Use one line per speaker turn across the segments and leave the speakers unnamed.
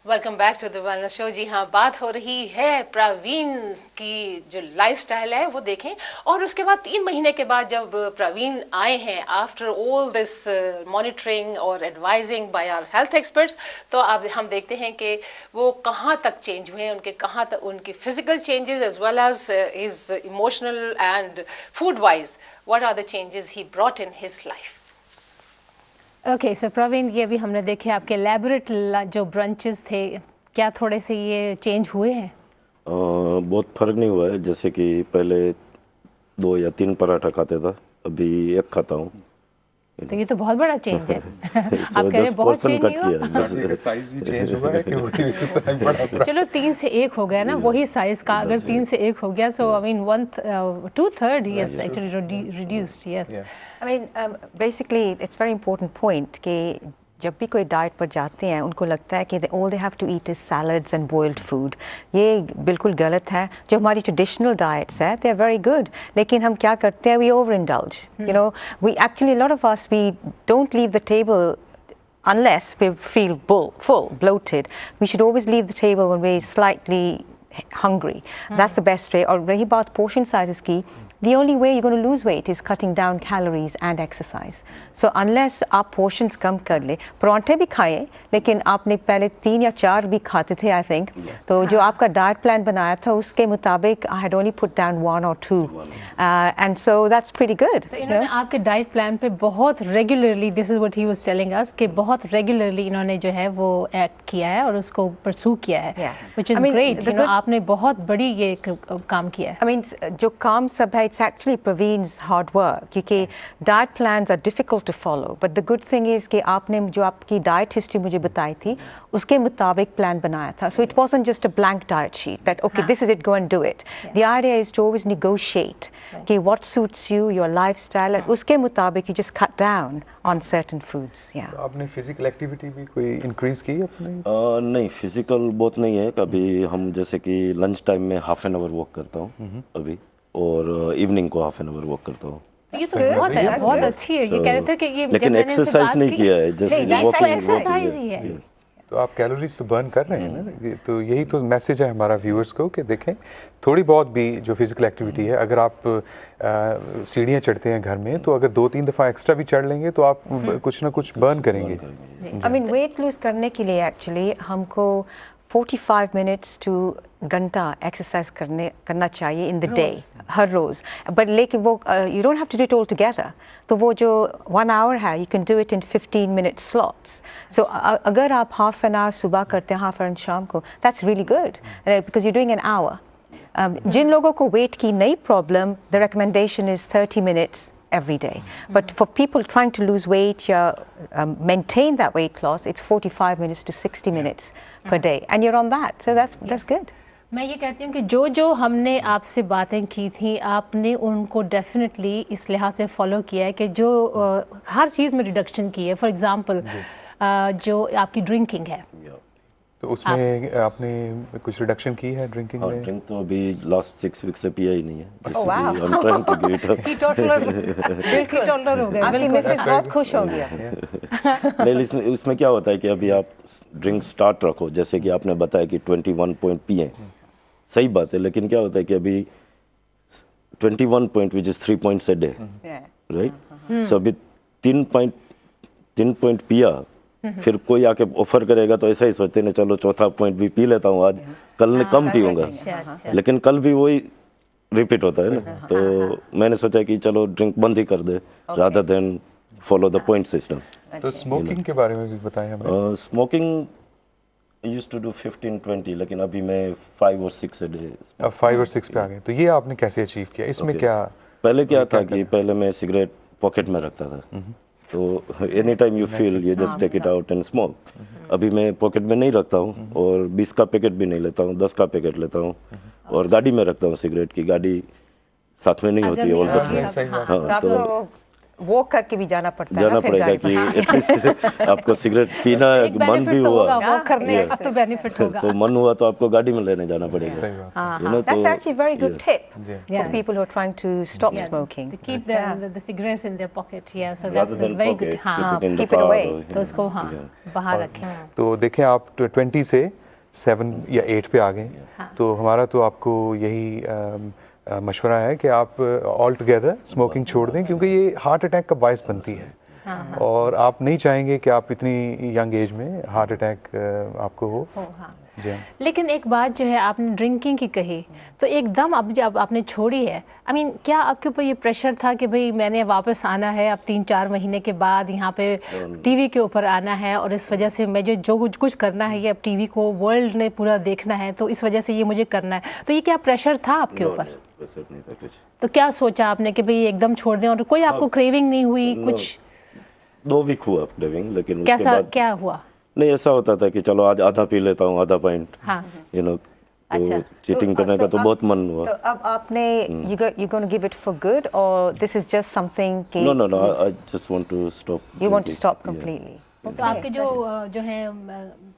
Welcome back to the wellness show. जी हाँ, बात हो रही है प्रवीण की जो लाइफस्टाइल है वो देखें। और उसके बाद 3 महीने के बाद जब प्रवीण आए हैं आफ्टर ऑल दिस मॉनिटरिंग और advising by our health experts, तो अब हम देखते हैं कि वो कहाँ तक चेंज हुए हैं, उनके कहाँ तक उनकी physical changes as well as his emotional and food wise what are the changes he brought in his life.
Okay so Praveen, ये भी हमने देखे आपके एलैबोरेट जो ब्रंचेस थे, क्या थोड़े से ये चेंज हुए हैं?
बहुत फ़र्क नहीं हुआ है। जैसे कि पहले 2 या 3 पराठा खाता था, अभी 1 खाता हूँ।
तो ये तो बहुत बड़ा चेंज है। आप कह रहे हैं बहुत चेंज नहीं हुआ?
साइज भी चेंज हुआ है कि बड़ा
चलो 3 से 1 हो गया ना, वही साइज का अगर 3 से 1 हो गया, सो I mean 2/3 he has actually reduced. Yes.
I mean, basically, it's very important point कि जब भी कोई डाइट पर जाते हैं उनको लगता है कि all they have to eat is salads and boiled food. ये बिल्कुल गलत है। जो हमारी ट्रेडिशनल डाइट्स हैं they are very good, लेकिन हम क्या करते हैं, we overindulge. You know, we actually, a lot of us, we don't leave the table unless we feel full, bloated. We should always leave the table when we're slightly hungry. That's the best way. और रही बात portion sizes की, the only way you're going to lose weight is cutting down calories and exercise. So unless आप portions कम कर ले, पराठे भी खाएं, लेकिन आपने पहले 3 या 4 भी खाते थे I think. तो जो आपका डाइट प्लान बनाया था उसके मुताबिक I had only put down 1 or 2. And so that's pretty good.
तो इन्होंने आपके डाइट प्लान पे बहुत regularly, this is what he was telling us, कि बहुत रेगुलरली इन्होंने जो है वो एक्ट किया है और उसको परसू किया है, which is great. You know, आपने बहुत बड़ी ये काम किया है।
I mean, जो काम सब है, it's actually Praveen's hard work, क्योंकि diet plans are difficult to follow, but the good thing is कि आपने जो आपकी diet history मुझे बताई थी उसके मुताबिक प्लान बनाया था, so it wasn't just a blank diet sheet that okay this is it, go and do it. The idea is to always negotiate कि what suits you, your lifestyle, and उसके मुताबिक you just cut down on certain foods. Yeah.
आपने physical activity भी कोई increase की अपने?
नहीं, physical बहुत नहीं है। कभी हम जैसे कि लंच टाइम में हाफ एन आवर वॉक करता हूँ अभी, और इवनिंग को हाफ एन आवर वॉक करता हूँ।
ये तो बहुत है, बहुत अच्छी है। ये कह रहे थे कि ये
लेकिन एक्सरसाइज नहीं किया है, जैसे
एक्सरसाइज ही है।
तो आप कैलोरीज तो बर्न कर रहे हैं ना, तो यही तो मैसेज है हमारा व्यूअर्स को कि देखें थोड़ी बहुत भी जो फिजिकल एक्टिविटी है, अगर आप सीढ़ियाँ चढ़ते हैं घर में, तो अगर 2-3 दफ़ा एक्स्ट्रा भी चढ़ लेंगे तो आप कुछ ना कुछ बर्न करेंगे।
I mean, weight lose करने के लिए एक्चुअली हमको 45 मिनट्स टू घंटा एक्सरसाइज करना चाहिए इन द डे, हर रोज़। बट लेकिन वो you don't have to do it all together, तो वो जो 1 आवर है you can do it in 15 minute slots. So अगर आप हाफ एन आवर सुबह करते हैं, हाफ एन आवर शाम को, that's really good because you doing an hour. जिन लोगों को वेट की नई problem, the recommendation is 30 minutes every day. But for people trying to lose weight or maintain that weight loss, it's 45 minutes to 60 minutes per day, and you're on that, so that's good.
मैं ये कहती हूँ कि जो हमने आपसे बातें की थी, आपने उनको डेफिनेटली इस लिहाज से फॉलो किया है कि जो हर चीज़ में रिडक्शन की है। फॉर एग्जांपल जो आपकी ड्रिंकिंग है,
तो उसमें आपने कुछ रिडक्शन की है ड्रिंकिंग में?
ड्रिंक तो अभी लास्ट 6 वीक से पिया ही नहीं है।
Oh, wow.
I'm trying to get it up.
टीटोटलर हो गए।
आपकी मिसेस बहुत खुश होगी।
नहीं, उसमें क्या होता है कि अभी आप ड्रिंक स्टार्ट रखो, जैसे कि आपने बताया कि 21 पॉइंट पिए, सही बात है, लेकिन क्या होता है कि अभी 21 point which is 3 points a day, right? So अभी 3 पॉइंट पिया, फिर कोई आके ऑफर करेगा तो ऐसा ही सोचते हैं चलो चौथा पॉइंट भी पी लेता हूँ आज, कल कम पीऊँगा, लेकिन कल भी वही रिपीट होता है ना। तो मैंने सोचा कि चलो ड्रिंक बंद ही कर दे rather than follow the point system.
तो स्मोकिंग के बारे में भी बताएं हमें।
स्मोकिंग यूज्ड टू डू 15-20, लेकिन अभी मैं 5 और 6 अ डे।
अब 5 और 6 पे आ गए, तो ये आपने कैसे अचीव किया? इसमें क्या
पहले क्या था कि पहले मैं सिगरेट पॉकेट में रखता था, तो any time you feel you just take it out and smoke. अभी मैं पॉकेट में नहीं रखता हूँ, और 20 का पैकेट भी नहीं लेता हूँ, 10 का पैकेट लेता हूँ, और गाड़ी में रखता हूँ। सिगरेट की गाड़ी साथ में नहीं होती है ऑल द टाइम। हाँ, तो
वॉक करके भी जाना पड़ता है
जाना
ना फिर
पड़ेगा
गाड़ी
कि
पर।
एटलीस्ट आपको सिगरेट पीना
एक
मन भी
बेनिफिट तो
हुआ
होगा वॉक करने
Yes.
का, तो बेनिफिट होगा।
तो मन हुआ तो आपको गाड़ी में लेने जाना पड़ेगा
सही बात
हाँ
You know,
That's
तो
actually a very good
yeah.
tip
Yeah.
for
Yeah.
people who are trying to stop
Yeah,
smoking.
to keep the cigarettes in their pocket, yeah, so
Rather
that's
than
very
pocket,
good। हाँ,
keep it in the
keep it
car
away.
or, you
तो उसको
know,
हाँ
yeah.
बाहर रखें।
तो देखें आप 20 से 7 या 8 पे आ गए तो हमारा तो आपको यही मशवरा है कि आप ऑल टुगेदर स्मोकिंग छोड़ दें क्योंकि ये हार्ट अटैक का बायस बनती है और आप नहीं चाहेंगे कि आप इतनी यंग एज में हार्ट अटैक आपको हो।
हाँ।
जी हाँ।
लेकिन एक बात जो है आपने ड्रिंकिंग की कही तो एकदम अब जब आपने छोड़ी है आई मीन क्या आपके ऊपर ये प्रेशर था कि भाई मैंने वापस आना है अब 3-4 महीने के बाद यहाँ पे टीवी के ऊपर आना है और इस वजह से मुझे जो कुछ करना है ये अब टीवी को वर्ल्ड ने पूरा देखना है तो इस वजह से ये मुझे करना है, तो ये क्या प्रेशर था आपके ऊपर?
प्रेशर नहीं था कुछ।
तो क्या सोचा आपने कि भाई एकदम छोड़ दें और कोई आपको क्रेविंग नहीं हुई कुछ?
2 वीक हुआ क्रेविंग लेकिन उसके
कैसा
बाद
क्या हुआ?
नहीं ऐसा होता था कि चलो आज आधा पी लेता हूँ आधा पॉइंट
हाँ
यू नो
अच्छा।
तो चीटिंग करने का तो बहुत मन हुआ।
तो अब आपने you going to give it for good or this is just something कि
No, I just want to stop.
you want to
drinking.
stop
Yeah.
completely?
तो आपके जो हैं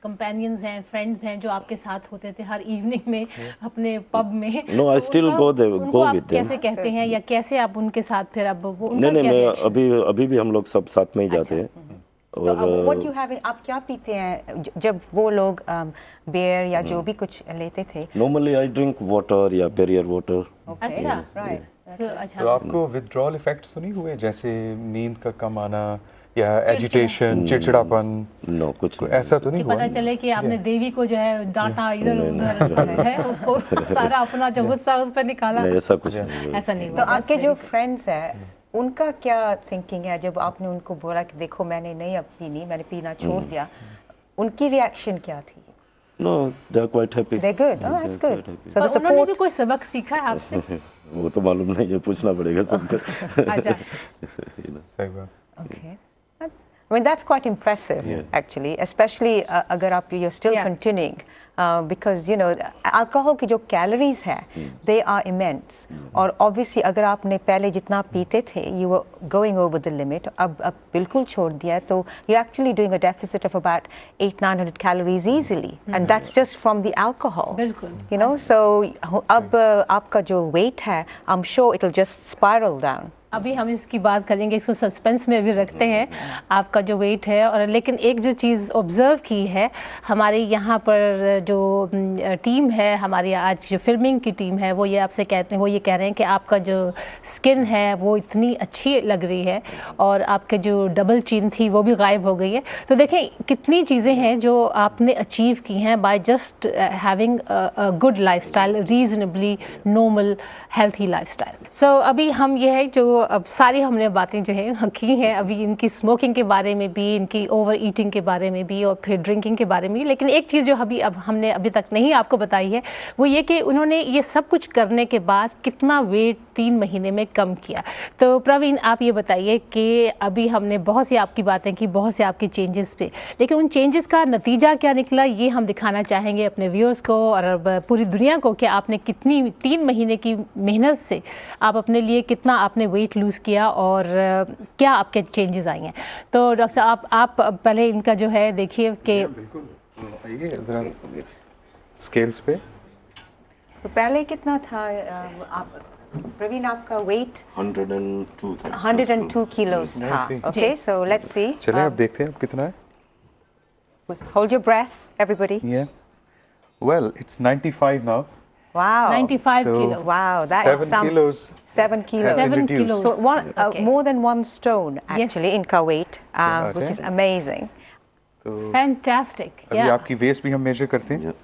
कंपेनियंस हैं फ्रेंड्स हैं जो आपके साथ होते थे हर इवनिंग में अपने पब में
No, I
तो
still
उनका-
go there,
उनको
go
आप
with them.
कैसे कहते हैं या कैसे आप उनके साथ फिर अब वो
नहीं
उनका
नहीं
क्या
मैं
reaction?
अभी भी हम लोग सब साथ में ही जाते हैं
तो अब
और
what you have आप क्या पीते हैं जब वो लोग बियर या जो भी कुछ लेते थे?
नॉर्मली आई ड्रिंक वाटर या पेरियर वाटर।
अच्छा
Right.
तो अच्छा
तो आपको विथड्रॉल इफेक्ट्स तो नहीं हुए जैसे नींद का कम आना या एजिटेशन चिड़चिड़ापन
नो कुछ
कोई
नहीं।
ऐसा तो
कि
नहीं हुआ?
पता चले कि आपने देवी को जो है डांटा इधर उधर सब है उसको सारा अपना जो गुस्सा उस पर निकाला,
नहीं ऐसा कुछ नहीं हुआ।
ऐसा नहीं
तो
हुआ।
आपके जो फ्रेंड्स हैं उनका क्या थिंकिंग है जब आपने उनको बोला कि देखो मैंने नहीं अब पीनी मैंने पीना छोड़ दिया, उनकी रिएक्शन क्या थी?
No, they are quite happy.
They're good. Oh, that's
They're
good.
quite happy.
So the
और उन्होंने भी
support.
कोई सबक सीखा है आपसे?
वो तो मालूम नहीं है पूछना पड़ेगा सबको।
अच्छा
सही बात।
Okay. I mean that's quite impressive
Yeah.
actually, especially अगर आप you're still
Yeah.
continuing because you know alcohol की जो calories है they are immense और obviously अगर आपने पहले जितना पीते थे you were going over the limit अब बिल्कुल छोड़ दिया है तो you're actually doing a deficit of about 800-900 calories easily and that's just from the alcohol.
बिल्कुल।
You know so अब आपका जो weight है I'm sure it'll just spiral down.
अभी हम इसकी बात करेंगे, इसको सस्पेंस में अभी रखते हैं आपका जो वेट है। और लेकिन एक जो चीज़ ऑब्ज़र्व की है हमारे यहाँ पर जो टीम है हमारी आज जो फिल्मिंग की टीम है वो ये आपसे कहते हैं वो ये कह रहे हैं कि आपका जो स्किन है वो इतनी अच्छी लग रही है और आपके जो डबल चिन थी वो भी गायब हो गई है। तो देखें कितनी चीज़ें हैं जो आपने अचीव की हैं by just having a good lifestyle, reasonably normal healthy lifestyle. So अभी हम ये है जो अब सारी हमने बातें जो हैं की हैं अभी इनकी स्मोकिंग के बारे में भी, इनकी ओवर ईटिंग के बारे में भी और फिर ड्रिंकिंग के बारे में भी। लेकिन एक चीज़ जो हमने अभी तक नहीं आपको बताई है वो ये कि उन्होंने ये सब कुछ करने के बाद कितना वेट 3 महीने में कम किया। तो प्रवीण आप ये बताइए कि अभी हमने बहुत सी आपकी बातें की, बहुत से आपके चेंजेस पे, लेकिन उन चेंजेस का नतीजा क्या निकला ये हम दिखाना चाहेंगे अपने व्यूअर्स को और पूरी दुनिया को कि आपने कितनी 3 महीने की मेहनत से आप अपने लिए कितना आपने वेट लूज़ किया और क्या आपके चेंजेस आई हैं। तो डॉक्टर साहब आप पहले इनका जो है देखिए कि
बिल्कुल आइए ज़रा स्केल्स पे।
तो पहले कितना था आप प्रवीण आपका वेट
102 था।
102 kilos था।
see.
Okay, so let's see.
चलें अब देखते हैं अब कितना है।
Hold your breath, everybody.
Yeah. Well, it's 95 now.
Wow.
95
So-
kilo.
Wow, that
7
is some
kilos.
7 kilos.
has been
7
reduced.
kilos।
So
Okay.
more than 1 stone actually
Yes.
इनका weight,
अच्छा।
which is amazing.
तो
fantastic.
अभी आपकी waste भी हम major करते हैं।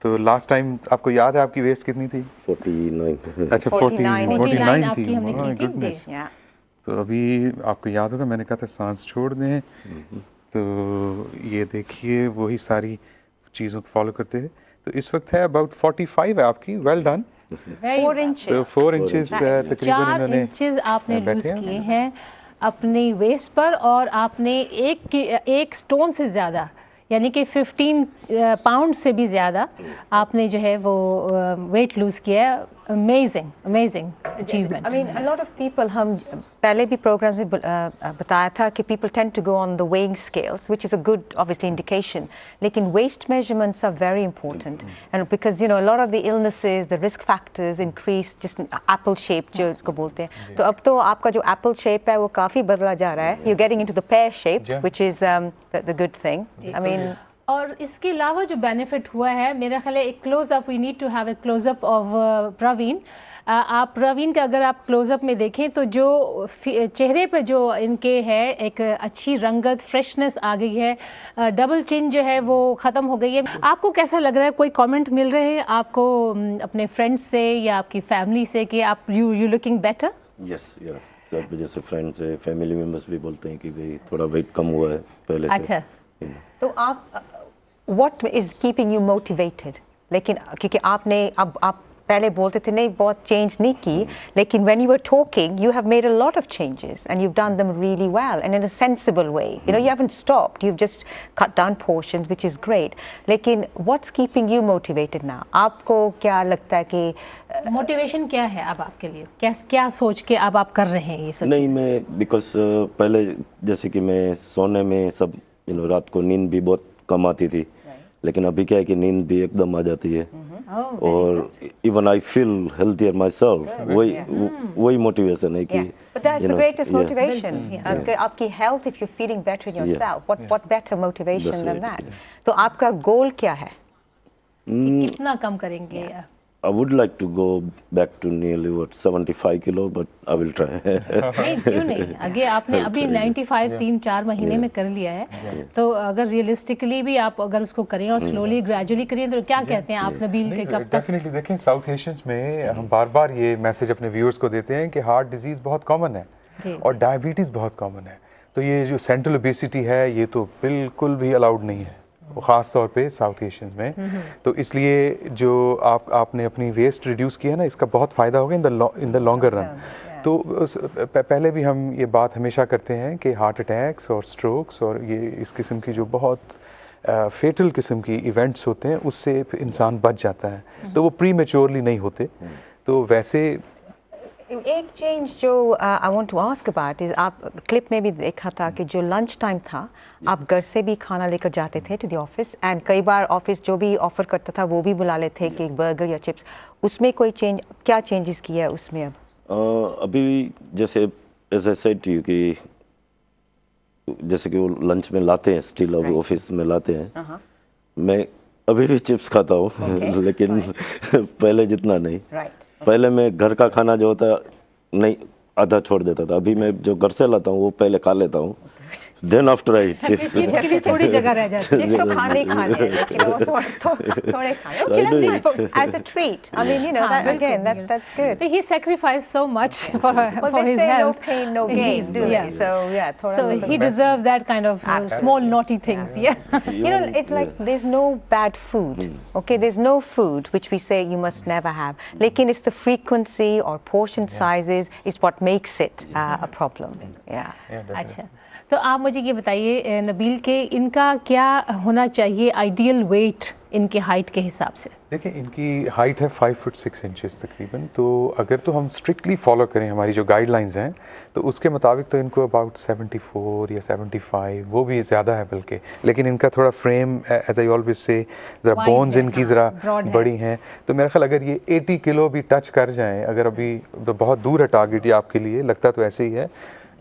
तो लास्ट टाइम आपको याद है आपकी वेस्ट कितनी थी?
49।
अच्छा
49
49
थी।
आपकी हमने
My
की थी,
goodness.
Yeah.
तो अभी आपको याद होगा मैंने कहा था सांस छोड़ दें। तो ये देखिए वही सारी चीज़ों को फॉलो करते हैं। तो इस वक्त है अबाउट 45 है आपकी। Well done.
4 inches.
तो 4 इंचेस तकरीबन
4
इन्होंने
इंचेस आपने
बैठे
लूज
हैं।
किए हैं अपनी वेस्ट पर और आपने एक स्टोन से ज़्यादा यानी कि 15 पाउंड से भी ज़्यादा आपने जो है वो वेट लूज़ किया है। Amazing achievement.
I mean, a lot of people, हम पहले भी प्रोग्राम्स में बताया था कि people tend to go on the weighing scales, which is a good, obviously, indication. लेकिन waist measurements are very important, and because you know a lot of the illnesses, the risk factors increase, just apple shape जो इसको बोलते हैं। तो अब तो आपका जो apple shape है वो काफ़ी बदला जा रहा है। You're getting into the pear shape, which is the good thing. I mean.
और इसके अलावा जो बेनिफिट हुआ है, मेरा ख्याल है एक closeup, we need to have a closeup of Praveen. आप प्रवीण का अगर आप क्लोजअप में देखें तो जो चेहरे पे जो इनके है एक अच्छी रंगत, फ्रेशनेस आ गई है, डबल चिन जो है वो ख़त्म हो गई है। आपको कैसा लग रहा है? कोई कमेंट मिल रहे हैं आपको अपने फ्रेंड्स से या आपकी फैमिली से कि आप यू लुकिंग बेटर?
यस, या सब जैसे फ्रेंड्स है, फैमिली मेम्बर्स भी बोलते हैं कि भाई थोड़ा वेट कम हुआ है पहले से।
अच्छा,
तो आप what is keeping you motivated? लेकिन क्योंकि आपने अब आप पहले बोलते थे नहीं बहुत चेंज नहीं की, लेकिन when you were talking you have made a lot of changes and you've done them really well and in a sensible way. You know, you haven't stopped, you've just cut down portions, which is great. लेकिन what's keeping you motivated now? आपको क्या लगता है कि
motivation क्या है अब आपके लिए? क्या सोच के अब आप कर रहे हैं ये सब?
नहीं, मैं बिकॉज पहले जैसे कि मैं सोने में सब रात को नींद भी बहुत कम आती थी, लेकिन अभी क्या है कि नींद भी एकदम आ जाती है और even I feel healthier my self. वही मोटिवेशन है कि
But that's the greatest motivation. आपकी health, if you're feeling better in yourself, what better motivation than that? तो आपका गोल क्या है?
कितना कम करेंगे?
I would like to go back to nearly 75 kilo, but I will try.
नहीं, क्यों नहीं? आगे आपने अभी 95 3-4 महीने में कर लिया है, तो अगर रियलिस्टिकली भी आप अगर उसको करें और स्लोली ग्रेजुअली करें तो क्या कहते हैं आप नबील के कब तक?
डेफिनेटली देखें, साउथ एशियंस में हम बार बार ये मैसेज अपने व्यूअर्स को देते हैं कि हार्ट डिजीज़ बहुत कॉमन है और डायबिटीज़ बहुत कॉमन है। तो ये जो सेंट्रल ओबेसिटी है ये तो बिल्कुल भी अलाउड नहीं है, ख़ास तौर पे साउथ एशियन में। तो इसलिए जो आपने अपनी वेस्ट रिड्यूस किया ना, इसका बहुत फ़ायदा होगा इन द लॉन्गर रन। तो पहले भी हम ये बात हमेशा करते हैं कि हार्ट अटैक्स और स्ट्रोक्स और ये इस किस्म की जो बहुत फेटल किस्म की इवेंट्स होते हैं उससे इंसान बच जाता है, तो वो प्री मैच्योरली नहीं होते। तो वैसे
एक चेंज जो I want to ask about is, आप क्लिप में भी देखा था कि जो लंच टाइम था आप घर से भी खाना लेकर जाते थे टू द ऑफिस, एंड कई बार ऑफिस जो भी ऑफर करता था वो भी बुला लेते थे कि बर्गर या चिप्स। उसमें कोई चेंज, क्या चेंजेस किया है उसमें अब?
अभी जैसे as I said to you कि जैसे कि वो लंच में लाते हैं, स्टिल अभी ऑफिस में लाते हैं, मैं अभी भी चिप्स खाता हूँ लेकिन पहले जितना नहीं। पहले मैं घर का खाना जो होता नहीं आधा छोड़ देता था, अभी मैं जो घर से लाता हूँ वो पहले खा लेता हूँ, देन आफ्टर आई चिप्स
के लिए थोड़ी जगह रह जाती है।
चिप्स तो खाने ही खाने हैं, लेकिन वो थोड़े खाने as a treat. I mean, you know, that again, that's good.
He sacrificed so much for his
say
health.
no pain, no gain, do they? So yeah,
So he deserves that kind of small naughty things. Yeah.
You know, it's like there's no bad food. Okay, there's no food which we say you must never have. Lekin it's the frequency or portion sizes is what makes it a problem. Yeah.
अच्छा, तो आप मुझे ये बताइए नबील के इनका क्या होना चाहिए आइडियल वेट इनके हाइट के हिसाब से?
देखिए, इनकी हाइट है 5 फुट 6 इंचेस तकरीबन। तो अगर तो हम स्ट्रिक्टली फॉलो करें हमारी जो गाइडलाइंस हैं तो उसके मुताबिक तो इनको अबाउट 74 या 75, वो भी ज़्यादा है बल्कि, लेकिन इनका थोड़ा frame as I always say ज़रा बोन्स इनकी ज़रा बड़ी हैं। तो मेरा ख्याल अगर ये 80 किलो भी टच कर जाएँ, अगर अभी तो बहुत दूर है टारगेट ये आपके लिए, लगता तो ऐसे ही है,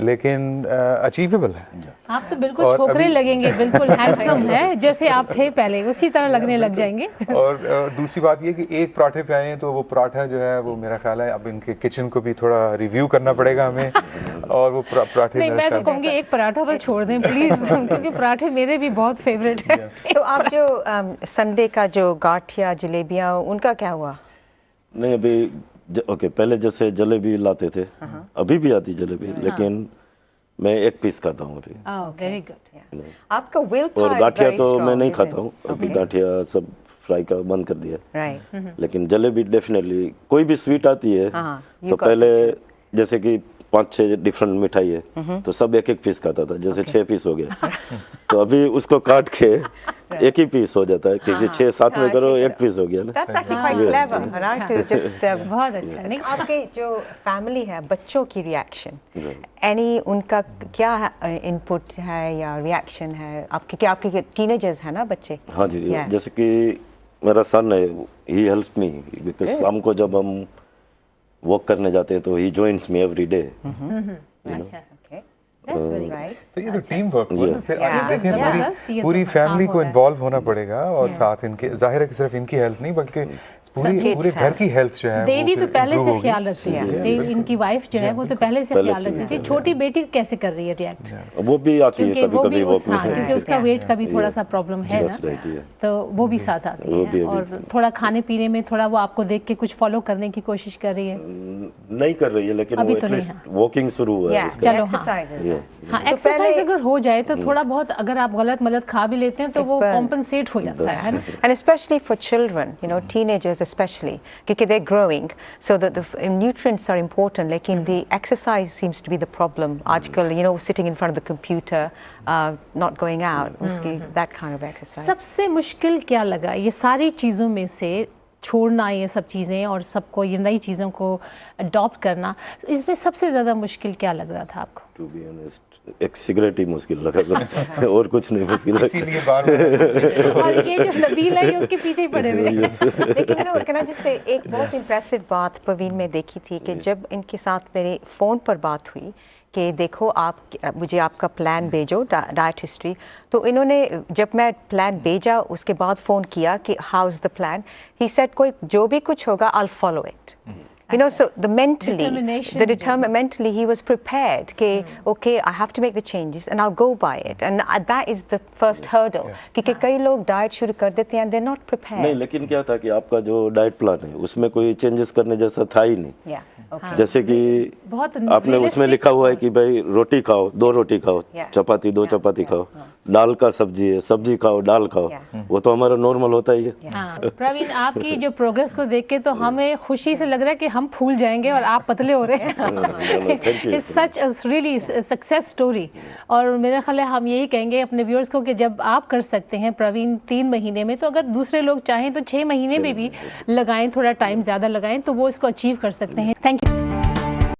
लेकिन अचीवेबल है।
आप तो बिल्कुल छोकरे लगेंगे, बिल्कुल हैंडसम है जैसे आप थे पहले, उसी तरह लगने लग जाएंगे।
और दूसरी बात ये कि एक पराठे पे आए हैं तो वो पराठा जो है वो मेरा ख्याल है अब इनके किचन को भी थोड़ा रिव्यू करना पड़ेगा हमें, और वो पराठे
नहीं, मैं तो कहूँगी एक पराठा तो छोड़ दें प्लीज़, क्योंकि पराठे मेरे भी बहुत फेवरेट है।
तो आप जो संडे का जो गाठिया जलेबियाँ उनका क्या हुआ?
नहीं, अभी ओके, पहले जैसे जलेबी लाते थे, अभी भी आती जलेबी, लेकिन मैं एक पीस खाता हूँ अभी।
Very good.
आपका विल पावर
और गाठिया तो मैं नहीं खाता हूँ अभी, गाठिया सब फ्राई का बंद कर दिया, लेकिन जलेबी डेफिनेटली कोई भी स्वीट आती है तो पहले जैसे कि 5-6 डिफरेंट मिठाई है तो सब एक एक पीस खाता था, जैसे 6 पीस हो गया तो अभी उसको काट के एक ही पीस हो जाता है, किसी 6-7 में करो एक पीस हो गया ना।
That's actually quite clever, right? To just
बहुत अच्छा। नहीं
आपके जो फैमिली है, बच्चों की रिएक्शन, एनी उनका क्या इनपुट है या रिएक्शन है आपके? क्या आपके टीनेजर्स हैं ना बच्चे?
हाँ जी,
Yeah.
जैसे कि मेरा सन है, ही हेल्प्स मी बिकॉज शाम को जब हम वॉक करने जाते हैं तो he joins me every day.
अच्छा,
Okay.
that's very
Right.
तो ये तो टीम वर्क हुआ ना, फिर
Yeah.
आगे देखें
जबरदस्त, ये
पूरी
तो
फैमिली
काम
को
हो रहा है।
इन्वॉल्व होना पड़ेगा और साथ इनके, जाहिर है कि सिर्फ इनकी हेल्थ नहीं बल्कि
Kids
पूरे घर की हेल्थ जो है
देवी
वो
तो
फिर
पहले
improve
से
होगी।
ख्याल रखती है, देवी इनकी वाइफ जो है वो तो पहले से
पहले
ख्याल
से
रखती थी।
ख्याल
छोटी बेटी कैसे कर रही है रिएक्ट?
वो भी आती है
क्योंकि
कभी
वो
कभी
भी
वॉक
उस
में।
हाँ, क्योंकि उसका वेट का भी थोड़ा सा प्रॉब्लम है
That's
ना,
right, yeah.
तो वो भी साथ आती
वो भी
है।
अभी
और थोड़ा खाने पीने में थोड़ा वो आपको देख के कुछ फॉलो करने की कोशिश कर रही है।
नहीं कर रही है लेकिन
अभी
वो
तो नहीं
एटलीस्ट
है।
वॉकिंग शुरू हुआ है
Yeah.
उसका।
चलो, हाँ।
Exercises.
Yeah.
हाँ,
तो
एक्सरसाइज
पहले-
अगर हो जाए तो थोड़ा बहुत, अगर आप गलत मलत खा भी लेते हैं तो वो
It burn.
कॉम्पनसेट हो जाता है ना।
And especially for children, you know, teenagers especially, because they're growing, so that the nutrients are important. Lekin the exercise seems to be the problem. Aajkal, you know, sitting in front of the computer, not going out, uski, that kind of exercise.
सबसे मुश्किल क्या लगा ये सारी चीज़ों में से छोड़ना, ये सब चीज़ें और सबको ये नई चीज़ों को अडॉप्ट करना, इसमें सबसे ज़्यादा मुश्किल क्या लग रहा था आपको?
टू बी ऑनेस्ट एक सिगरेट ही मुश्किल लगा बस और कुछ नहीं मुश्किल लगा।
इसीलिए बार-बार
और ये जो नबील है ये उसके पीछे ही पड़े हुए हैं।
लेकिन you know, can I just say, एक बहुत इम्प्रेसिव बात परवीन में देखी थी कि जब इनके साथ मेरे फ़ोन पर बात हुई कि देखो आप मुझे आपका प्लान भेजो, डाइट हिस्ट्री, तो इन्होंने जब मैं प्लान भेजा उसके बाद फ़ोन किया कि how is the plan, he said कोई जो भी कुछ होगा I will follow it. You know, so the mentally he was prepared कि okay, I have to make the changes and I'll go by it, and that is the first hurdle. क्योंकि कई लोग diet शुरू कर देते हैं and they're not prepared.
नहीं, लेकिन क्या था कि आपका जो डाइट प्लान है उसमें कोई चेंजेस करने जैसा था ही नहीं।
Yeah. Okay.
जैसे कि
बहुत
आपने उसमें
realistic
लिखा हुआ है कि भाई रोटी खाओ, 2 रोटी खाओ,
Yeah.
चपाती 2 चपाती खाओ, दाल का सब्जी है, सब्जी खाओ, दाल खाओ, वो तो हमारा नॉर्मल होता ही है।
हाँ, प्रवीण आपकी जो प्रोग्रेस को देख के तो हमें खुशी से लग रहा है कि हम फूल जाएंगे और आप पतले हो रहे हैं। It's such a really success story. और मेरा ख्याल है हम यही कहेंगे अपने व्यूअर्स को कि जब आप कर सकते हैं प्रवीण 3 महीने में, तो अगर दूसरे लोग चाहें तो 6 महीने में भी लगाएं, थोड़ा टाइम ज़्यादा लगाएं तो वो इसको अचीव कर सकते हैं। Thank you.